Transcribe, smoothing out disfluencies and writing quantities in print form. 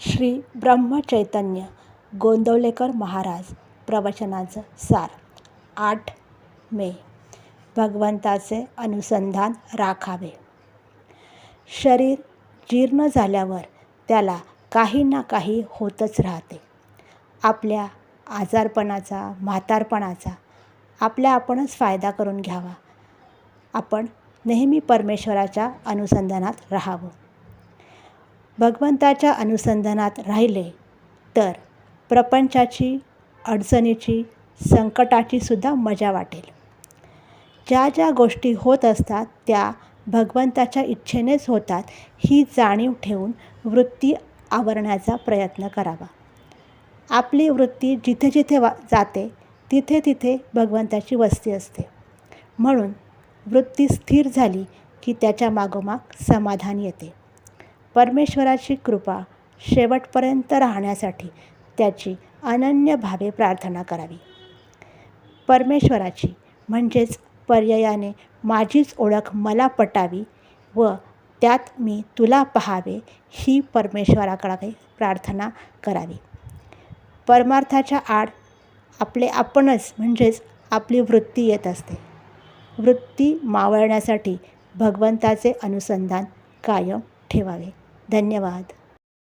श्री ब्रह्मचैतन्य गोंदवलेकर महाराज प्रवचनाचं सार. 8 मे. भगवंताचे अनुसंधान राखावे. शरीर जीर्ण झाल्यावर त्याला काही ना काही होतच राहते. आपल्या आजारपणाचा, म्हातारपणाचा आपणच फायदा करून घ्यावा. आपण नेहमी परमेश्वराच्या अनुसंधानात राहावं. भगवंताच्या अनुसंधानात राहिले तर प्रपंचाची, अडचणीची, संकटाची सुद्धा मजा वाटेल. ज्या ज्या गोष्टी होत असतात त्या भगवंताच्या इच्छेनेच होतात ही जाणीव ठेवून वृत्ती आवरण्याचा प्रयत्न करावा. आपली वृत्ती जिथे जिथे जाते तिथे तिथे भगवंताची वस्ती असते. म्हणून वृत्ती स्थिर झाली की त्याच्या मागोमाग समाधान येते. परमेश्वराची कृपा शेवटपर्यंत राहण्यासाठी त्याची अनन्य भावे प्रार्थना करावी. परमेश्वराची म्हणजेच पर्यायाने माझीच ओळख मला पटावी व त्यात मी तुला पाहावे ही परमेश्वराकडे प्रार्थना करावी. परमार्थाच्या आड आपणच म्हणजेच आपली वृत्ती येत असते. वृत्ती मावळण्यासाठी भगवंताचे अनुसंधान कायम ठेवावे. धन्यवाद.